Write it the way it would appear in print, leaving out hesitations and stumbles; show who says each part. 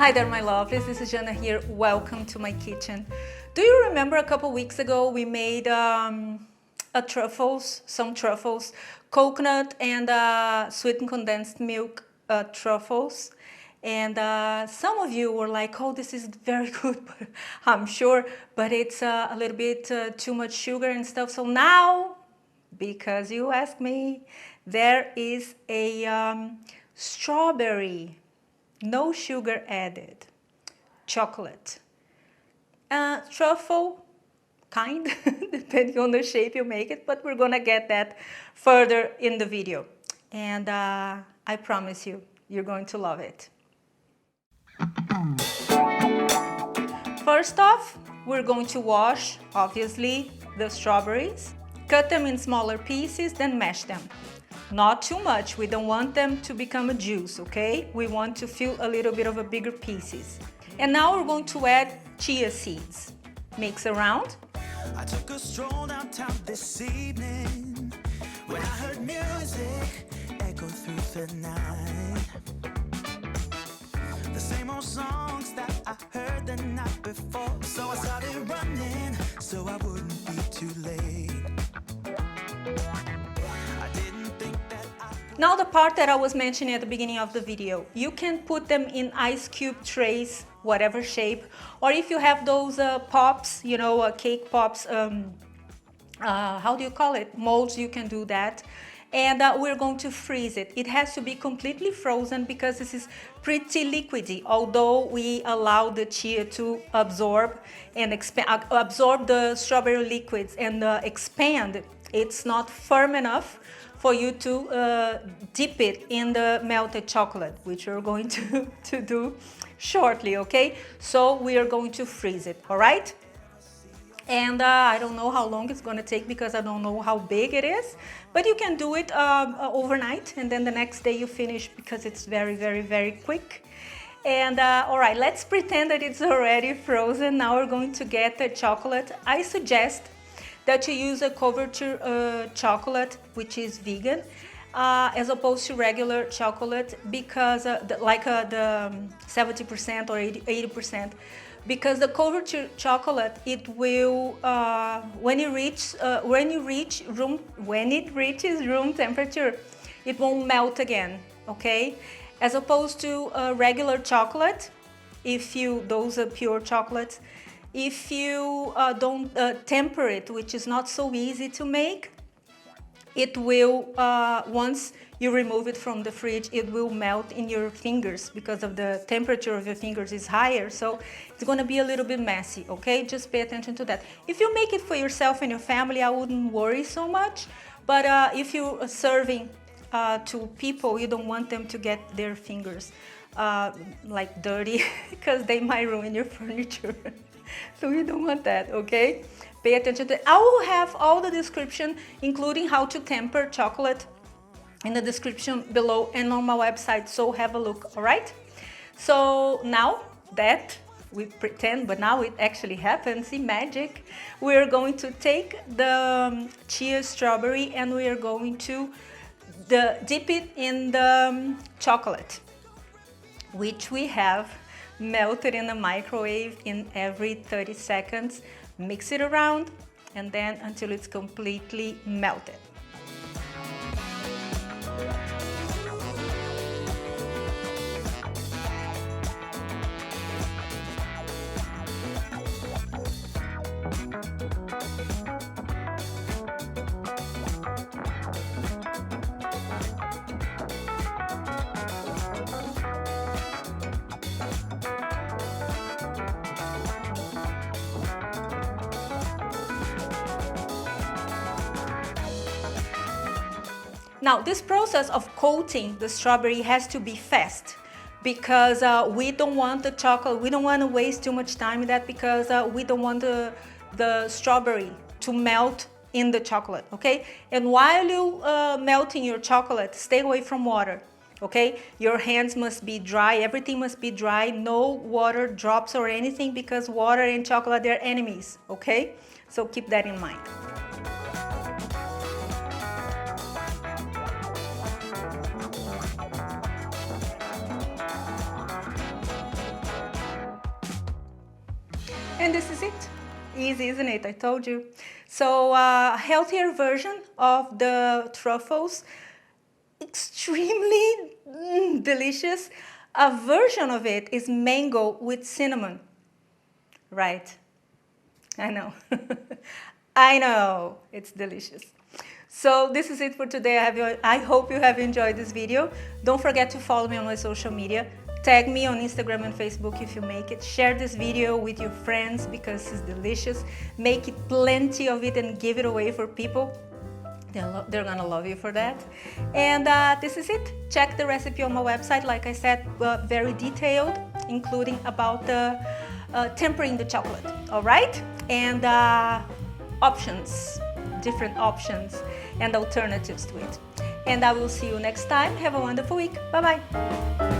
Speaker 1: Hi there, my lovelies. This is Jana here. Welcome to my kitchen. Do you remember a couple weeks ago we made some truffles, coconut and sweetened condensed milk truffles. And some of you were like, oh, this is very good, but I'm sure, but it's a little bit too much sugar and stuff. So now, because you asked me, there is a strawberry, no sugar added, chocolate, truffle kind, depending on the shape you make it, but we're gonna get that further in the video. And I promise you, you're going to love it. First off, we're going to wash, obviously, the strawberries, cut them in smaller pieces, then mash them. Not too much, we don't want them to become a juice, okay? We want to feel a little bit of a bigger pieces. And now we're going to add chia seeds. Mix around.
Speaker 2: I took a stroll downtown this evening when I heard music echo through the night. The same old songs that I heard the night before. So I started running so I wouldn't be too late.
Speaker 1: Now the part that I was mentioning at the beginning of the video, you can put them in ice cube trays, whatever shape, or if you have those pops, you know, cake pops, how do you call it? Molds, you can do that. And we're going to freeze it. It has to be completely frozen because this is pretty liquidy, although we allow the chia to absorb and absorb the strawberry liquids and expand. It's not firm enough for you to dip it in the melted chocolate, which we're going to do shortly, okay? So we are going to freeze it, all right? And I don't know how long it's gonna take because I don't know how big it is, but you can do it overnight and then the next day you finish because it's very, very, very quick. And all right, let's pretend that it's already frozen. Now we're going to get the chocolate. I suggest that you use a coverture chocolate, which is vegan, as opposed to regular chocolate, because the 70% or 80%, because the coverture chocolate, it will when it reaches room temperature, it won't melt again, okay? As opposed to regular chocolate, those are pure chocolates. If you don't temper it, which is not so easy to make, it will, once you remove it from the fridge, it will melt in your fingers because of the temperature of your fingers is higher. So it's gonna be a little bit messy, okay? Just pay attention to that. If you make it for yourself and your family, I wouldn't worry so much. But if you're serving to people, you don't want them to get their fingers like dirty because they might ruin your furniture. So you don't want that, okay? Pay attention to it. I will have all the description, including how to temper chocolate, in the description below and on my website, so have a look, all right? So now that we pretend, but now it actually happens, see, magic. We're going to take the chia strawberry and we are going to dip it in the chocolate, which we have melted in the microwave in every 30 seconds. Mix it around and then until it's completely melted. Now, this process of coating the strawberry has to be fast because we don't want the chocolate, we don't want to waste too much time in that because we don't want the strawberry to melt in the chocolate, okay? And while you melting your chocolate, stay away from water, okay? Your hands must be dry, everything must be dry, no water drops or anything because water and chocolate, they're enemies, okay? So keep that in mind. And this is it. Easy, isn't it? I told you. So a healthier version of the truffles, extremely delicious. A version of it is mango with cinnamon. Right. I know. I know. It's delicious. So this is it for today. I hope you have enjoyed this video. Don't forget to follow me on my social media. Tag me on Instagram and Facebook if you make it. Share this video with your friends because it's delicious. Make it plenty of it and give it away for people. They're gonna love you for that. And this is it. Check the recipe on my website. Like I said, very detailed, including about the tempering the chocolate. All right? And options, different options and alternatives to it. And I will see you next time. Have a wonderful week. Bye-bye.